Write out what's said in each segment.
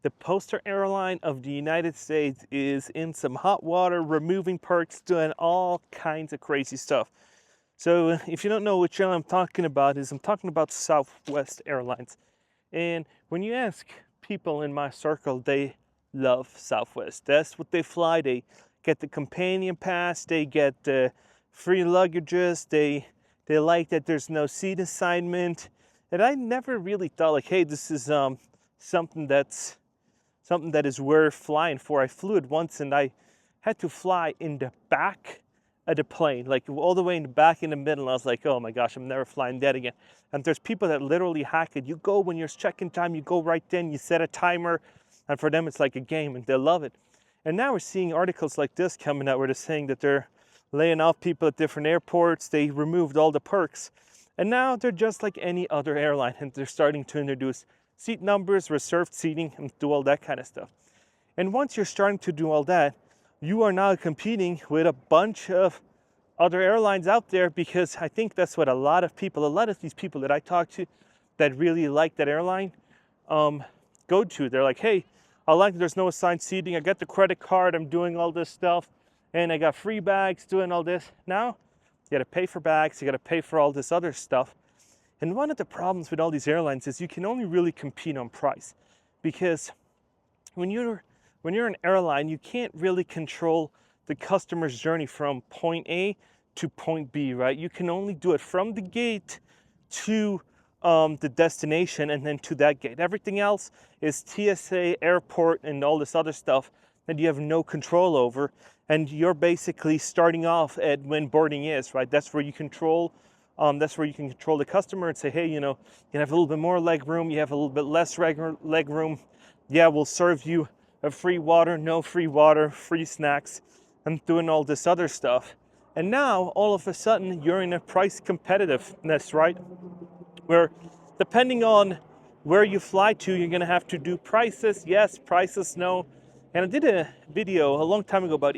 the poster airline of the United States is in some hot water, removing perks, doing all kinds of crazy stuff. So if you don't know which airline I'm talking about, I'm talking about Southwest Airlines. And when you ask people in my circle, they love Southwest. That's what they fly. They get the companion pass, they get the free luggages, they like that there's no seat assignment. And I never really thought like, hey, this is something that's something that is worth flying for. I flew it once and I had to fly in the back of the plane, like all the way in the back in the middle. I was like, oh my gosh, I'm never flying that again. And there's people that literally hack it. You go when you're check-in time, you go right then, you set a timer, and for them it's like a game and they love it. And now we're seeing articles like this coming out where they're saying that they're laying off people at different airports. They removed all the perks. And now they're just like any other airline and they're starting to introduce seat numbers, reserved seating, and do all that kind of stuff. And once you're starting to do all that, you are now competing with a bunch of other airlines out there, because I think that's what a lot of these people that I talk to that really like that airline go to. They're like, hey, I like that there's no assigned seating. I got the credit card. I'm doing all this stuff. And I got free bags, doing all this. Now, you got to pay for bags. You got to pay for all this other stuff. And one of the problems with all these airlines is you can only really compete on price, because when you're an airline, you can't really control the customer's journey from point A to point B, right? You can only do it from the gate to the destination and then to that gate. Everything else is TSA, airport, and all this other stuff that you have no control over. And you're basically starting off at when boarding is, right? That's where you control. That's where you can control the customer and say, hey, you have a little bit more leg room, you have a little bit less leg room. Yeah, we'll serve you a free water, no free water, free snacks, and doing all this other stuff. And now, all of a sudden, you're in a price competitiveness, right? Where depending on where you fly to, you're gonna have to do prices, yes, prices, no. And I did a video a long time ago about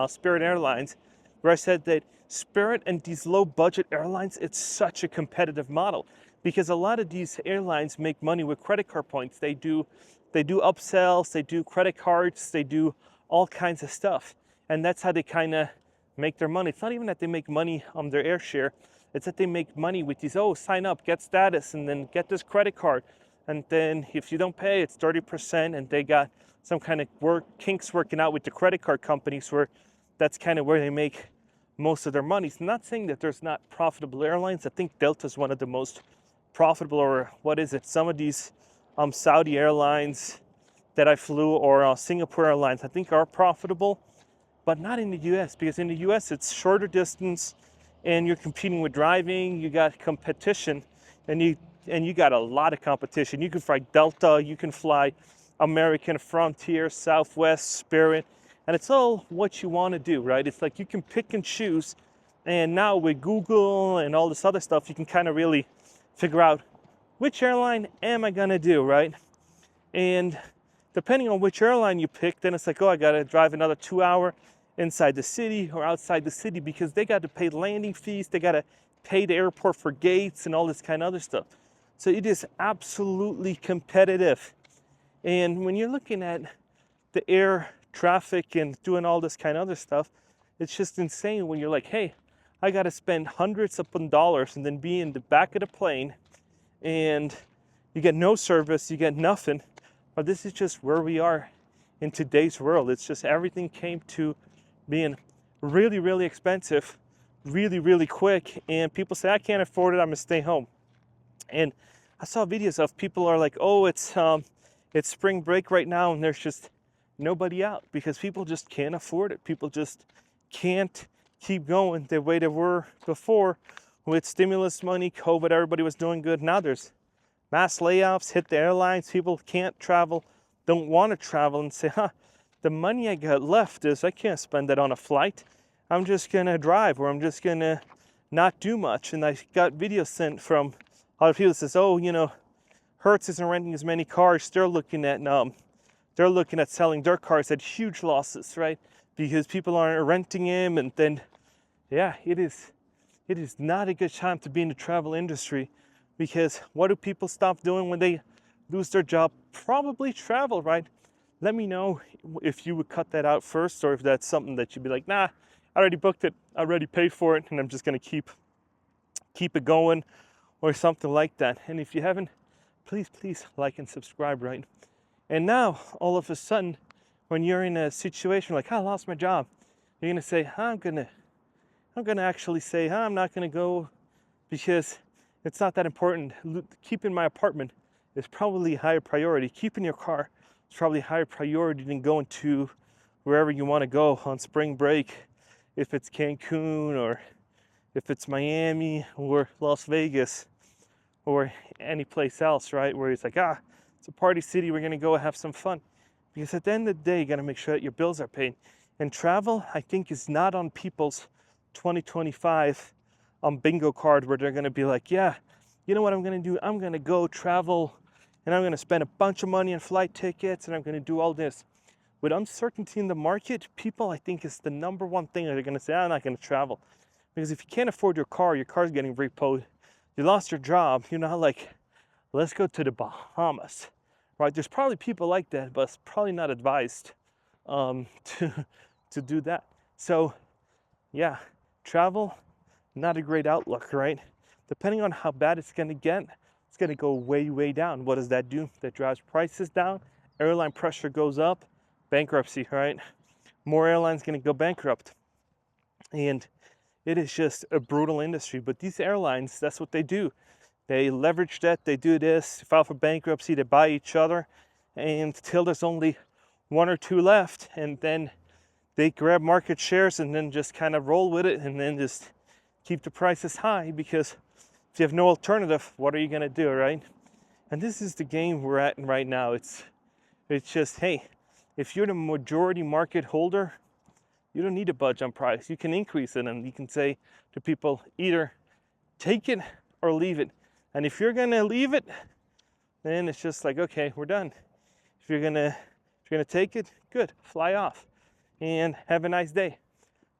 Spirit Airlines, where I said that Spirit and these low budget airlines, it's such a competitive model, because a lot of these airlines make money with credit card points. They do upsells, they do credit cards, they do all kinds of stuff. And that's how they kind of make their money. It's not even that they make money on their air share. It's that they make money with these, sign up, get status, and then get this credit card. And then if you don't pay, it's 30%. And they got some kind of kinks working out with the credit card companies, where that's kind of where they make most of their money. So I'm not saying that there's not profitable airlines. I think Delta is one of the most profitable, or what is it? Some of these Saudi airlines that I flew, or Singapore Airlines, I think are profitable, but not in the US, because in the US it's shorter distance and you're competing with driving, you got competition, and you got a lot of competition. You can fly Delta, you can fly American, Frontier, Southwest, Spirit, and it's all what you want to do, right? It's like you can pick and choose, and now with Google and all this other stuff, you can kind of really figure out which airline am I gonna do, right? And depending on which airline you pick, then it's like, I gotta drive another 2 hours inside the city or outside the city, because they got to pay landing fees, they got to pay the airport for gates and all this kind of other stuff. So it is absolutely competitive. And when you're looking at the air traffic and doing all this kind of other stuff, it's just insane when you're like, hey, I got to spend hundreds upon dollars and then be in the back of the plane, and you get no service, you get nothing. But this is just where we are in today's world. It's just everything came to being really, really expensive, really, really quick. And people say, I can't afford it, I'm gonna stay home. And I saw videos of people are like, it's spring break right now, and there's just nobody out, because people just can't afford it. People just can't keep going the way they were before with stimulus money, COVID, everybody was doing good. Now there's mass layoffs hit the airlines. People can't travel, don't want to travel, and say, the money I got left is I can't spend that on a flight. I'm just gonna drive, or I'm just gonna not do much. And I got videos sent from a lot of people that says, Hertz isn't renting as many cars. They're looking at selling their cars at huge losses, right? Because people aren't renting them. And then, yeah, it is not a good time to be in the travel industry, because what do people stop doing when they lose their job, probably travel, right? Let me know if you would cut that out first, or if that's something that you'd be like, nah, I already booked it, I already paid for it, and I'm just gonna keep it going, or something like that. And if you haven't, please like and subscribe, right? And now, all of a sudden, when you're in a situation like, I lost my job, you're gonna say, I'm gonna actually say, I'm not gonna go because it's not that important. Keeping my apartment is probably a higher priority. Keeping your car is probably a higher priority than going to wherever you want to go on spring break, if it's Cancun, or if it's Miami, or Las Vegas, or any place else, right? Where it's like, it's a party city, we're gonna go have some fun. Because at the end of the day, you gotta make sure that your bills are paid. And travel, I think, is not on people's 2025 bingo card, where they're gonna be like, yeah, you know what I'm gonna do? I'm gonna go travel, and I'm gonna spend a bunch of money on flight tickets, and I'm gonna do all this. With uncertainty in the market, people, I think, is the number one thing that they're gonna say, I'm not gonna travel. Because if you can't afford your car's getting repoed, you lost your job, you're not like, let's go to the Bahamas, right? There's probably people like that, but it's probably not advised to do that. So yeah, travel, not a great outlook, right? Depending on how bad it's gonna get, it's gonna go way down. What does that do? That drives prices down, airline pressure goes up, bankruptcy, right? More airlines gonna go bankrupt. And it is just a brutal industry. But these airlines, that's what they do. They leverage debt, they do this, file for bankruptcy, they buy each other, and till there's only one or two left, and then they grab market shares and then just kind of roll with it, and then just keep the prices high, because if you have no alternative, what are you gonna do, right? And this is the game we're at right now. It's just, hey, if you're the majority market holder, you don't need to budge on price. You can increase it, and you can say to people, either take it or leave it. And if you're gonna leave it, then it's just like, okay, we're done. If you're gonna take it, good, fly off and have a nice day.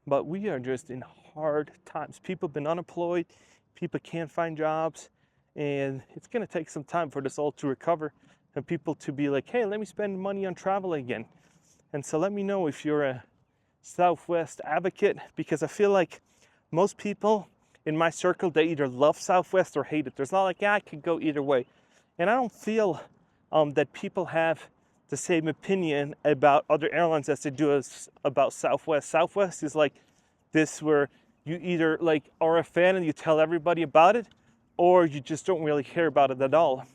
But we are just in hard times. People have been unemployed, people can't find jobs, and it's gonna take some time for this all to recover and people to be like, hey, let me spend money on travel again. And so let me know if you're a Southwest advocate, because I feel like most people in my circle, they either love Southwest or hate it. There's not like, yeah, I could go either way. And I don't feel that people have the same opinion about other airlines as they do about Southwest. Southwest is like this, where you either like are a fan and you tell everybody about it, or you just don't really care about it at all.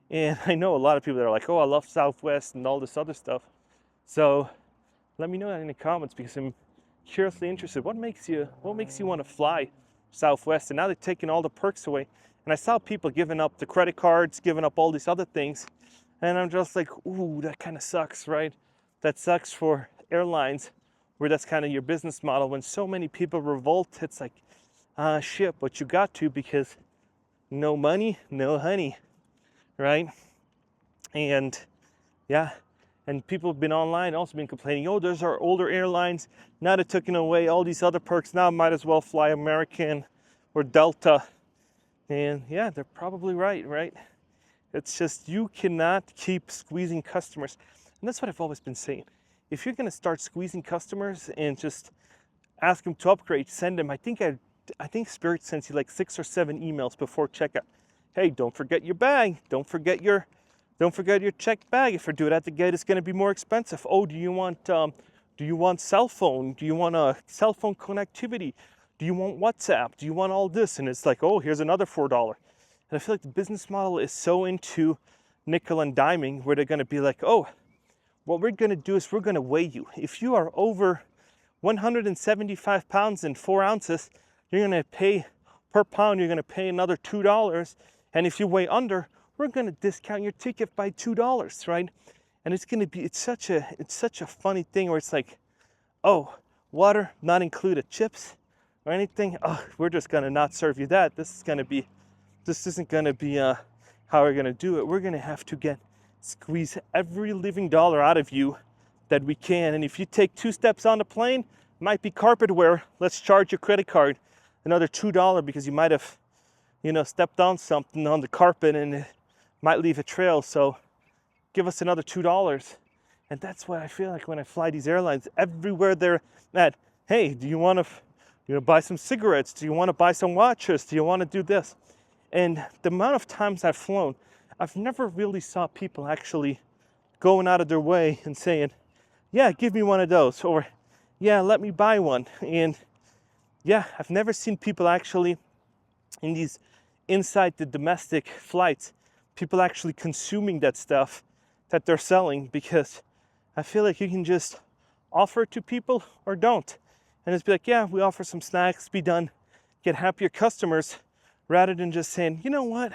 And I know a lot of people that are like, oh, I love Southwest and all this other stuff. So let me know that in the comments, because I'm curiously interested. What makes you want to fly Southwest? And now they're taking all the perks away. And I saw people giving up the credit cards, giving up all these other things. And I'm just like, ooh, that kind of sucks, right? That sucks for airlines, where that's kind of your business model. When so many people revolt, it's like, shit, but you got to, because no money, no honey, right? And yeah, and people have been online also been complaining, oh, those are older airlines, now they're taking away all these other perks, now I might as well fly American or Delta. And yeah, they're probably right? It's just, you cannot keep squeezing customers. And that's what I've always been saying. If you're gonna start squeezing customers and just ask them to upgrade, send them, I think Spirit sends you like 6 or 7 emails before checkout. Hey, don't forget your bag, don't forget your checked bag. If you do it at the gate, it's going to be more expensive. Oh, do you want cell phone? Do you want a cell phone connectivity? Do you want WhatsApp? Do you want all this? And it's like, oh, here's another $4. And I feel like the business model is so into nickel and diming, where they're going to be like, oh, what we're going to do is we're going to weigh you. If you are over 175 pounds and 4 ounces, you're going to pay per pound, you're going to pay another $2. And if you weigh under, we're going to discount your ticket by $2, right? And it's going to be, it's such a funny thing, where it's like, oh, water not included, chips or anything. Oh, we're just going to not serve you that. This isn't going to be how we're going to do it. We're going to have to squeeze every living dollar out of you that we can. And if you take 2 steps on the plane, might be carpet wear. Let's charge your credit card another $2, because you might have, stepped on something on the carpet and it might leave a trail, so give us another $2. And that's what I feel like when I fly these airlines. Everywhere they're at, hey, do you want to buy some cigarettes? Do you want to buy some watches? Do you want to do this? And the amount of times I've flown, I've never really saw people actually going out of their way and saying, yeah, give me one of those, or yeah, let me buy one. And yeah, I've never seen people actually in these inside the domestic flights, people actually consuming that stuff that they're selling, because I feel like you can just offer it to people or don't. And just be like, yeah, we offer some snacks, be done, get happier customers, rather than just saying, you know what,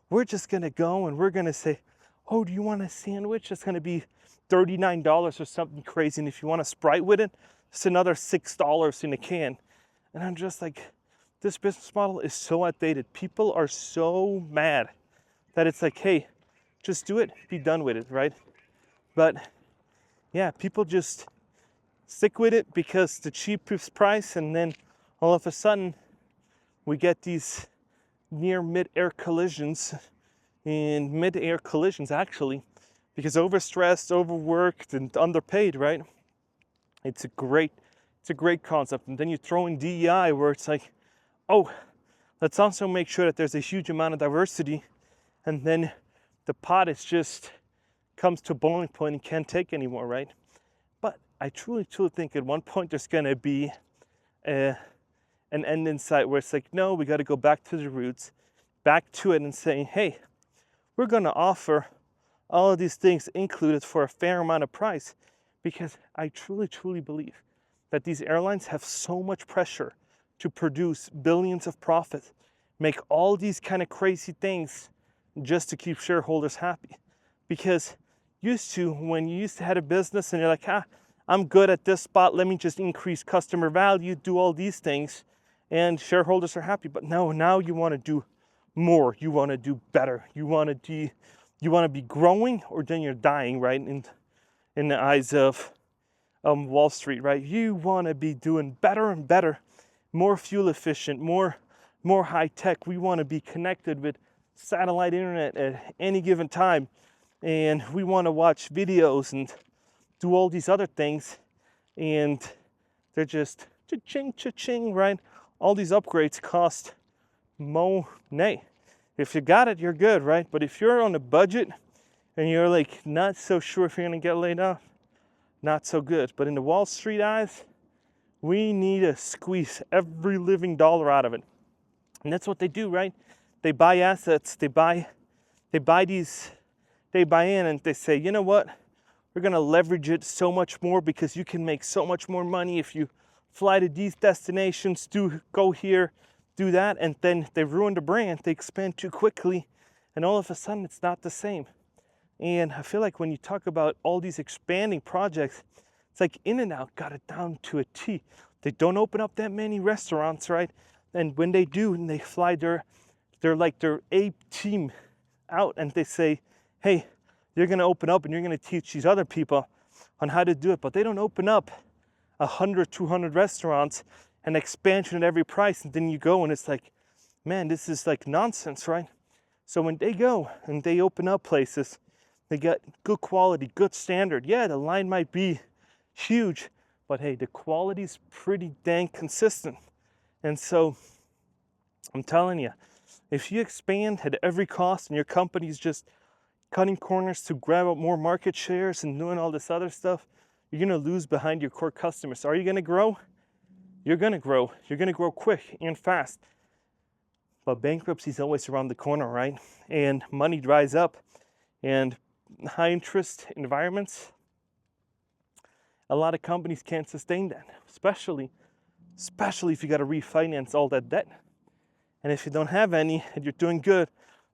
we're just gonna go and we're gonna say, oh, do you want a sandwich? It's gonna be $39 or something crazy. And if you want a Sprite with it, it's another $6 in a can. And I'm just like, this business model is so outdated. People are so mad that it's like, hey, just do it, be done with it, right? But yeah, people just stick with it because the cheapest price, and then all of a sudden we get these near mid-air collisions, actually, because overstressed, overworked, and underpaid, right? It's a great concept. And then you throw in DEI, where it's like, oh, let's also make sure that there's a huge amount of diversity, and then the pot is just comes to a boiling point and can't take anymore, right? But I truly think at one point there's gonna be an end in sight, where it's like, no, we got to go back to the roots, back to it, and saying, hey, we're gonna offer all of these things included for a fair amount of price, because I truly believe that these airlines have so much pressure to produce billions of profit, make all these kind of crazy things just to keep shareholders happy. Because when you used to have a business and you're like, I'm good at this spot, let me just increase customer value, do all these things, and shareholders are happy. But no, now you want to do more, you want to do better, you want to be growing, or then you're dying, right? In the eyes of Wall Street, right? You want to be doing better and better, more fuel efficient, more high tech. We want to be connected with satellite internet at any given time, and we want to watch videos and do all these other things, and they're just cha-ching, right? All these upgrades cost money. If you got it, you're good, right? But if you're on a budget and you're like not so sure if you're gonna get laid off, not so good. But in the Wall Street eyes, we need to squeeze every living dollar out of it. And that's what they do, right? They buy assets, they buy in, and they say, you know what? We're gonna leverage it so much more, because you can make so much more money if you fly to these destinations, go here, do that, and then they ruin the brand, they expand too quickly, and all of a sudden it's not the same. And I feel like when you talk about all these expanding projects, it's like In-N-Out got it down to a T. They don't open up that many restaurants, right? And when they do, and they fly their A team out, and they say, hey, you're gonna open up and you're gonna teach these other people on how to do it. But they don't open up 100, 200 restaurants and expansion at every price, and then you go and it's like, man, this is like nonsense, right? So when they go and they open up places, they got good quality, good standard. Yeah, the line might be huge, but hey, the quality's pretty dang consistent. And so I'm telling you, if you expand at every cost and your company's just cutting corners to grab up more market shares and doing all this other stuff, you're gonna lose behind your core customers. Are you gonna grow? You're gonna grow. You're gonna grow quick and fast. But bankruptcy is always around the corner, right? And money dries up. And high interest environments, a lot of companies can't sustain that, especially if you got to refinance all that debt. And if you don't have any and you're doing good,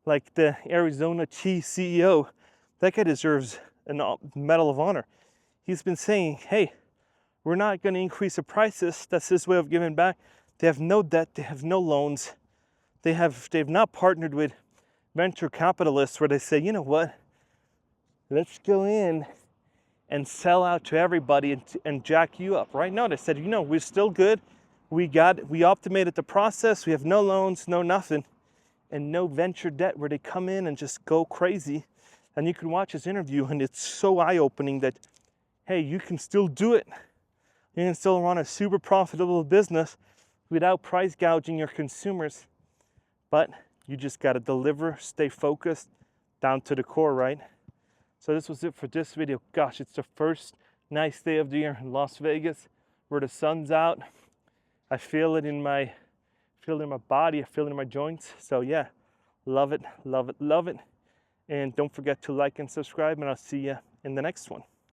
like the Arizona Tea CEO, that guy deserves a Medal of Honor. He's been saying, hey, we're not going to increase the prices. That's his way of giving back. They have no debt. They have no loans. They've not partnered with venture capitalists where they say, you know what, let's go in and sell out to everybody and jack you up, right? No, they said, you know, we're still good. We optimated the process. We have no loans, no nothing. and no venture debt where they come in and just go crazy. And you can watch his interview, and it's so eye-opening that, hey, you can still do it. You can still run a super profitable business without price gouging your consumers. But you just got to deliver, stay focused, down to the core, right? So this was it for this video. Gosh, it's the first nice day of the year in Las Vegas where the sun's out. I feel it in my body, I feel it in my joints. So yeah, love it, love it, love it. And don't forget to like and subscribe, and I'll see you in the next one.